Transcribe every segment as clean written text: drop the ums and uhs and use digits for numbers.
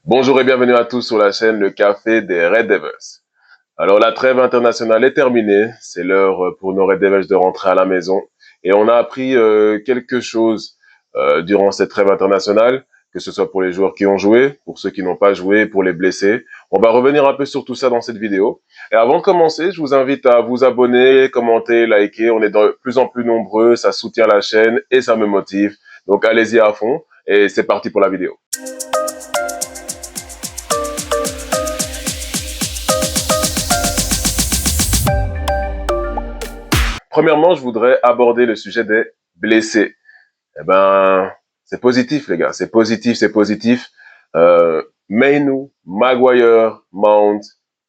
Bonjour et bienvenue à tous sur la chaîne Le Café des Red Devils. Alors la trêve internationale est terminée, c'est l'heure pour nos Red Devils de rentrer à la maison et on a appris quelque chose durant cette trêve internationale, que ce soit pour les joueurs qui ont joué, pour ceux qui n'ont pas joué, pour les blessés. On va revenir un peu sur tout ça dans cette vidéo. Et avant de commencer, je vous invite à vous abonner, commenter, liker. On est de plus en plus nombreux, ça soutient la chaîne et ça me motive. Donc allez-y à fond et c'est parti pour la vidéo. Premièrement, je voudrais aborder le sujet des blessés. Eh ben, c'est positif, les gars. C'est positif, c'est positif. Mainu, Maguire, Mount,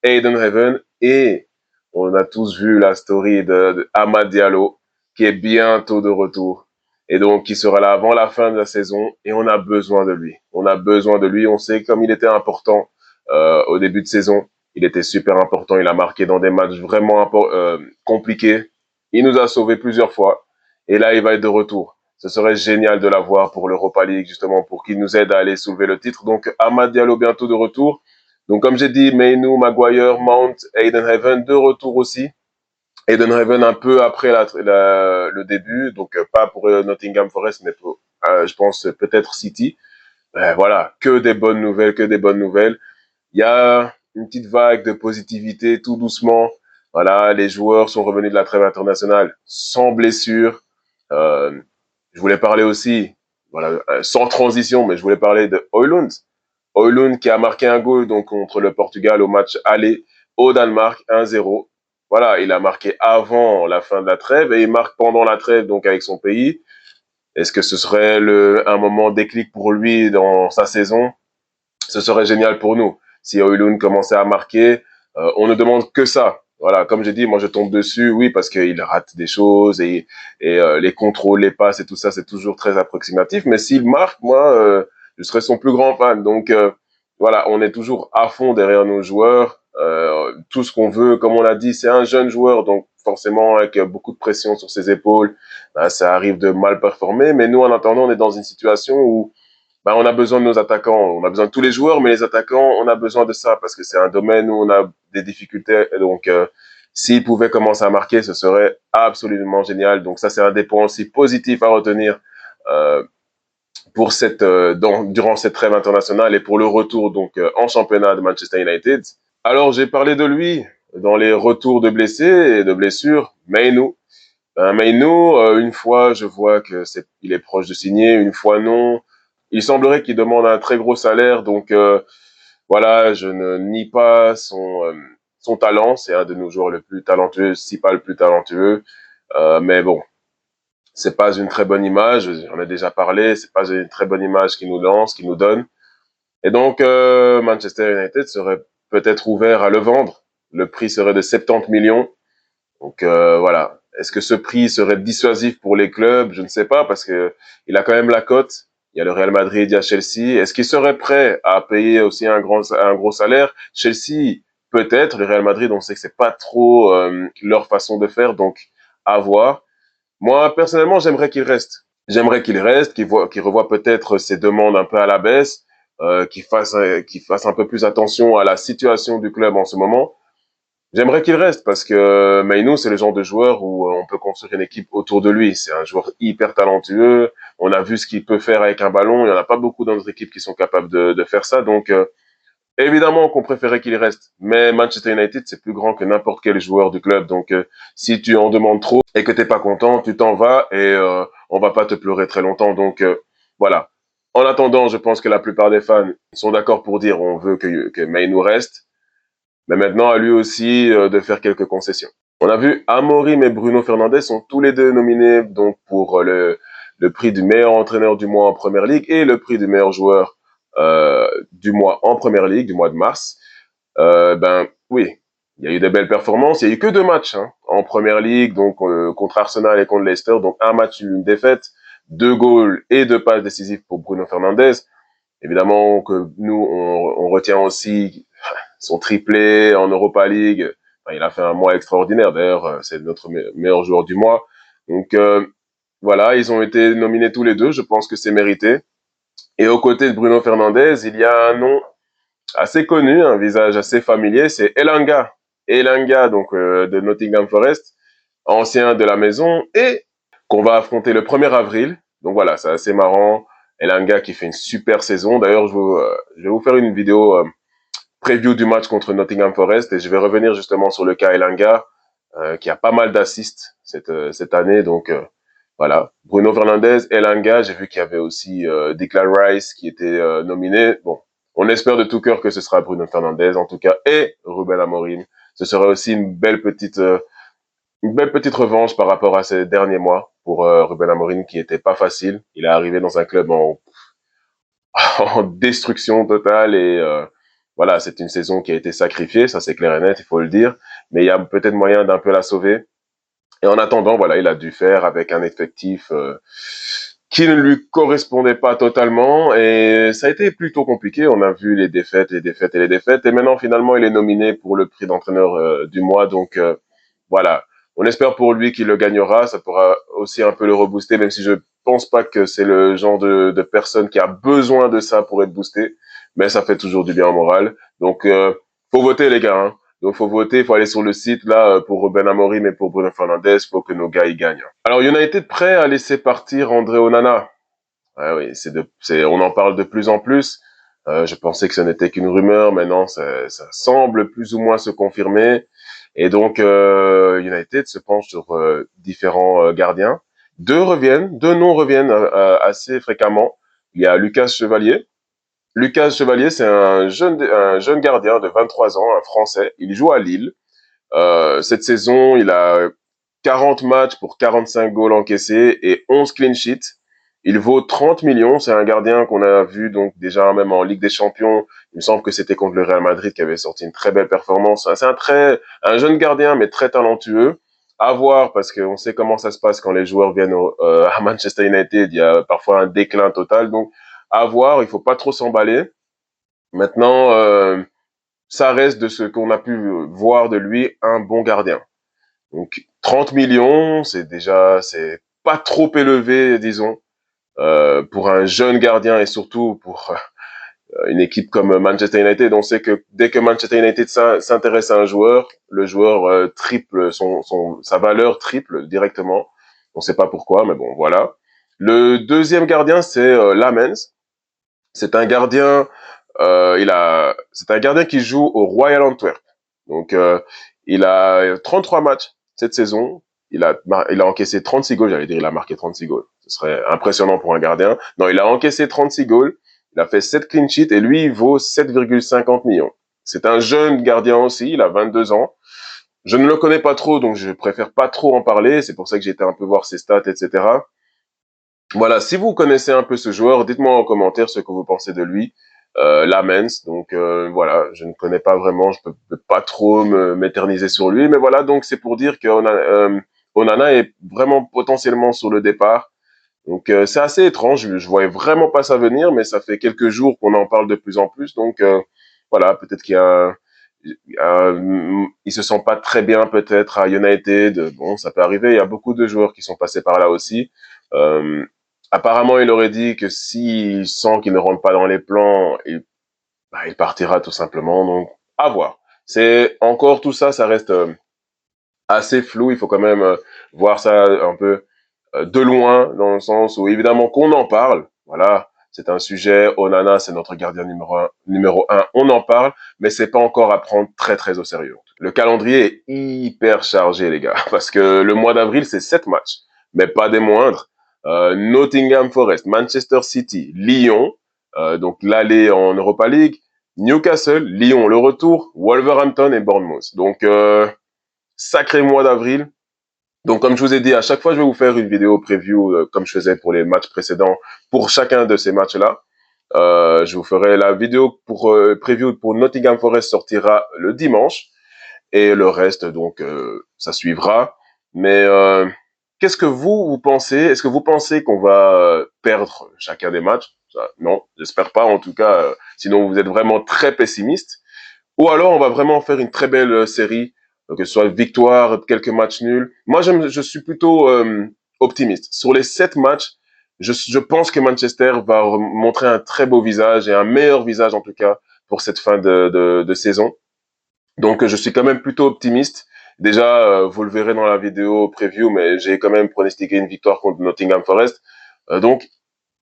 Aiden Heaven et on a tous vu la story de Amad Diallo qui est bientôt de retour et donc qui sera là avant la fin de la saison et on a besoin de lui. On a besoin de lui. On sait comme il était important au début de saison. Il était super important. Il a marqué dans des matchs vraiment compliqués. Il nous a sauvés plusieurs fois et là il va être de retour. Ce serait génial de l'avoir pour l'Europa League, justement, pour qu'il nous aide à aller soulever le titre. Donc, Amad Diallo bientôt de retour. Donc, comme j'ai dit, Mainu, Maguire, Mount, Aiden Heaven de retour aussi. Aiden Heaven un peu après le début, donc pas pour Nottingham Forest, mais pour, je pense peut-être City. Voilà, que des bonnes nouvelles, que des bonnes nouvelles. Il y a une petite vague de positivité tout doucement. Voilà, les joueurs sont revenus de la trêve internationale sans blessure. Euh, je voulais parler aussi, voilà, sans transition, mais je voulais parler de Højlund. Højlund qui a marqué un goal donc contre le Portugal au match aller au Danemark 1-0. Voilà, il a marqué avant la fin de la trêve et il marque pendant la trêve donc avec son pays. Est-ce que ce serait un moment déclic pour lui dans sa saison? Ce serait génial pour nous. Si Højlund commençait à marquer, on ne demande que ça. Voilà, comme j'ai dit, moi je tombe dessus, oui, parce qu'il rate des choses et les contrôles, les passes et tout ça, c'est toujours très approximatif. Mais s'il marque, moi, je serais son plus grand fan. Donc voilà, on est toujours à fond derrière nos joueurs. Tout ce qu'on veut, comme on l'a dit, c'est un jeune joueur, donc forcément avec beaucoup de pression sur ses épaules, ben, ça arrive de mal performer. Mais nous, en attendant, on est dans une situation où bah, on a besoin de nos attaquants, on a besoin de tous les joueurs, mais les attaquants, on a besoin de ça parce que c'est un domaine où on a des difficultés. Et donc, s'ils pouvaient commencer à marquer, ce serait absolument génial. Donc, ça, c'est un des points aussi positifs à retenir euh, pour durant cette trêve internationale et pour le retour donc en championnat de Manchester United. Alors, j'ai parlé de lui dans les retours de blessés et de blessures. Mainu, une fois, je vois que il est proche de signer, une fois non. Il semblerait qu'il demande un très gros salaire, donc voilà, je ne nie pas son talent. C'est un de nos joueurs le plus talentueux, si pas le plus talentueux. Mais bon, c'est pas une très bonne image. J'en ai déjà parlé. C'est pas une très bonne image qu'il nous lance, qu'il nous donne. Et donc Manchester United serait peut-être ouvert à le vendre. Le prix serait de 70 millions. Donc voilà. Est-ce que ce prix serait dissuasif pour les clubs? Je ne sais pas parce que il a quand même la cote. Il y a le Real Madrid, il y a Chelsea. Est-ce qu'il serait prêt à payer aussi un gros salaire? Chelsea, peut-être. Le Real Madrid, on sait que c'est pas trop leur façon de faire, donc à voir. Moi, personnellement, j'aimerais qu'il reste. J'aimerais qu'il reste, qu'il revoie peut-être ses demandes un peu à la baisse, qu'il fasse un peu plus attention à la situation du club en ce moment. J'aimerais qu'il reste parce que Mainu, c'est le genre de joueur où on peut construire une équipe autour de lui. C'est un joueur hyper talentueux. On a vu ce qu'il peut faire avec un ballon. Il n'y en a pas beaucoup dans notre équipe qui sont capables de faire ça. Donc, évidemment qu'on préférait qu'il reste. Mais Manchester United, c'est plus grand que n'importe quel joueur du club. Donc, si tu en demandes trop et que t'es pas content, tu t'en vas et on va pas te pleurer très longtemps. Donc, voilà. En attendant, je pense que la plupart des fans sont d'accord pour dire on veut que Mainu reste. Mais maintenant, à lui aussi de faire quelques concessions. On a vu Amorim et Bruno Fernandes sont tous les deux nominés donc pour le prix du meilleur entraîneur du mois en Première Ligue et le prix du meilleur joueur du mois en Première Ligue, du mois de mars. Ben oui, il y a eu des belles performances. Il y a eu que 2 matchs en Première Ligue, donc contre Arsenal et contre Leicester. Donc un match, une défaite, 2 goals et 2 passes décisives pour Bruno Fernandes. Évidemment que nous, on retient aussi son triplé en Europa League. Enfin, il a fait un mois extraordinaire. D'ailleurs, c'est notre meilleur joueur du mois. Donc voilà, ils ont été nominés tous les deux. Je pense que c'est mérité. Et aux côtés de Bruno Fernandes, il y a un nom assez connu, un visage assez familier, c'est Elanga. Elanga, donc de Nottingham Forest, ancien de la maison, et qu'on va affronter le 1er avril. Donc voilà, c'est assez marrant. Elanga qui fait une super saison. D'ailleurs, je vais vous faire une vidéo preview du match contre Nottingham Forest et je vais revenir justement sur le cas Elanga, qui a pas mal d'assists cette année. Donc voilà, Bruno Fernandes, Elanga, j'ai vu qu'il y avait aussi Declan Rice qui était nominé. Bon, on espère de tout cœur que ce sera Bruno Fernandes en tout cas et Ruben Amorim. Ce serait aussi une belle petite revanche par rapport à ces derniers mois pour Ruben Amorim qui était pas facile. Il est arrivé dans un club en destruction totale et voilà, c'est une saison qui a été sacrifiée, ça c'est clair et net, il faut le dire. Mais il y a peut-être moyen d'un peu la sauver. Et en attendant, voilà, il a dû faire avec un effectif qui ne lui correspondait pas totalement. Et ça a été plutôt compliqué. On a vu les défaites, les défaites et les défaites. Et maintenant, finalement, il est nominé pour le prix d'entraîneur du mois. Donc voilà, on espère pour lui qu'il le gagnera. Ça pourra aussi un peu le rebooster, même si je pense pas que c'est le genre de personne qui a besoin de ça pour être boosté. Mais ça fait toujours du bien au moral. Donc faut voter les gars. Hein. Donc, faut voter, il faut aller sur le site, là, pour Ruben Amorim et pour Bruno Fernandes, faut que nos gars, y gagnent. Alors, United prêt à laisser partir André Onana. Ah oui, on en parle de plus en plus. Je pensais que ce n'était qu'une rumeur, mais non, ça semble plus ou moins se confirmer. Et donc, United se penche sur différents gardiens. Deux noms reviennent assez fréquemment. Il y a Lucas Chevalier. Lucas Chevalier, c'est un jeune gardien de 23 ans, un Français. Il joue à Lille. Cette saison, il a 40 matchs pour 45 goals encaissés et 11 clean sheets. Il vaut 30 millions. C'est un gardien qu'on a vu donc déjà même en Ligue des Champions. Il me semble que c'était contre le Real Madrid qui avait sorti une très belle performance. C'est un jeune gardien mais très talentueux. À voir parce qu'on sait comment ça se passe quand les joueurs viennent à Manchester United. Il y a parfois un déclin total. Donc à voir. Il faut pas trop s'emballer. Maintenant, ça reste de ce qu'on a pu voir de lui un bon gardien. Donc 30 millions, c'est pas trop élevé, disons, pour un jeune gardien et surtout pour une équipe comme Manchester United. On sait que dès que Manchester United s'intéresse à un joueur, le joueur triple sa valeur triple directement. On sait pas pourquoi, mais bon, voilà. Le deuxième gardien, c'est Lamens. C'est un gardien, c'est un gardien qui joue au Royal Antwerp. Donc, il a 33 matchs cette saison. Il a encaissé 36 goals. J'allais dire, il a marqué 36 goals. Ce serait impressionnant pour un gardien. Non, il a encaissé 36 goals. Il a fait 7 clean sheets et lui, il vaut 7,50 millions. C'est un jeune gardien aussi. Il a 22 ans. Je ne le connais pas trop, donc je préfère pas trop en parler. C'est pour ça que j'ai été un peu voir ses stats, etc. Voilà, si vous connaissez un peu ce joueur, dites-moi en commentaire ce que vous pensez de lui. Lamens, donc voilà, je ne connais pas vraiment, je peux pas trop m'éterniser sur lui, mais voilà, donc c'est pour dire que Onana est vraiment potentiellement sur le départ. Donc c'est assez étrange, je voyais vraiment pas ça venir, mais ça fait quelques jours qu'on en parle de plus en plus, donc voilà, peut-être il se sent pas très bien peut-être à United, bon, ça peut arriver, il y a beaucoup de joueurs qui sont passés par là aussi. Euh, Apparemment, il aurait dit que s'il sent qu'il ne rentre pas dans les plans, il partira tout simplement. Donc, à voir. C'est encore tout ça, ça reste assez flou. Il faut quand même voir ça un peu de loin, dans le sens où évidemment qu'on en parle. Voilà, c'est un sujet. Onana, c'est notre gardien numéro un. On en parle, mais c'est pas encore à prendre très très au sérieux. Le calendrier est hyper chargé, les gars, parce que le mois d'avril, c'est 7 matchs, mais pas des moindres. Nottingham Forest, Manchester City, Lyon, donc l'aller en Europa League, Newcastle, Lyon le retour, Wolverhampton et Bournemouth. Donc sacré mois d'avril. Donc comme je vous ai dit, à chaque fois je vais vous faire une vidéo preview comme je faisais pour les matchs précédents pour chacun de ces matchs-là. Je vous ferai la vidéo pour preview pour Nottingham Forest sortira le dimanche et le reste donc ça suivra. Mais qu'est-ce que vous pensez? Est-ce que vous pensez qu'on va perdre chacun des matchs? Ça, non, j'espère pas en tout cas. Sinon vous êtes vraiment très pessimiste. Ou alors on va vraiment faire une très belle série, que ce soit victoire, quelques matchs nuls. Moi je suis plutôt optimiste. Sur les 7 matchs, je pense que Manchester va montrer un très beau visage et un meilleur visage en tout cas pour cette fin de saison. Donc, je suis quand même plutôt optimiste. Déjà, vous le verrez dans la vidéo preview, mais j'ai quand même pronostiqué une victoire contre Nottingham Forest. Donc,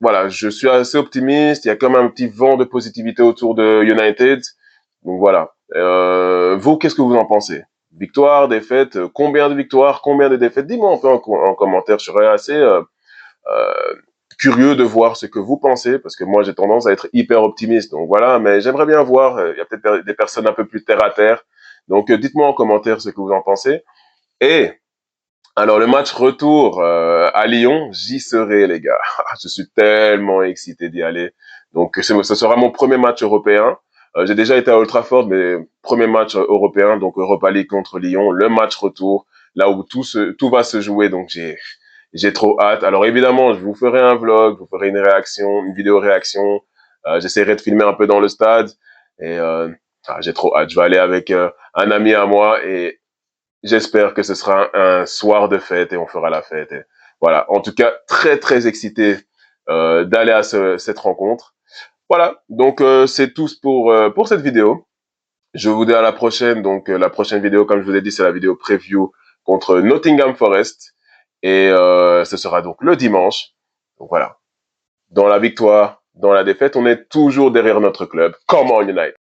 voilà, je suis assez optimiste. Il y a comme un petit vent de positivité autour de United. Donc voilà. Vous, qu'est-ce que vous en pensez? Victoire, défaite, combien de victoires, combien de défaites? Dis-moi un peu en commentaire. Je serais assez euh, curieux de voir ce que vous pensez, parce que moi j'ai tendance à être hyper optimiste. Donc voilà, mais j'aimerais bien voir. Il y a peut-être des personnes un peu plus terre à terre. Donc dites-moi en commentaire ce que vous en pensez. Et alors le match retour à Lyon, j'y serai les gars. Je suis tellement excité d'y aller. Donc ce sera mon premier match européen. J'ai déjà été à Old Trafford, mais premier match européen, donc Europa League contre Lyon, le match retour, là où tout va se jouer. Donc j'ai trop hâte. Alors évidemment, je vous ferai un vlog, je vous ferai une réaction, une vidéo réaction. J'essaierai de filmer un peu dans le stade et j'ai trop hâte. Je vais aller avec un ami à moi et j'espère que ce sera un soir de fête et on fera la fête. Et voilà. En tout cas, très très excité d'aller à cette rencontre. Voilà. Donc c'est tout pour cette vidéo. Je vous dis à la prochaine. Donc la prochaine vidéo, comme je vous ai dit, c'est la vidéo preview contre Nottingham Forest et ce sera donc le dimanche. Donc voilà. Dans la victoire, dans la défaite, on est toujours derrière notre club. Come on United.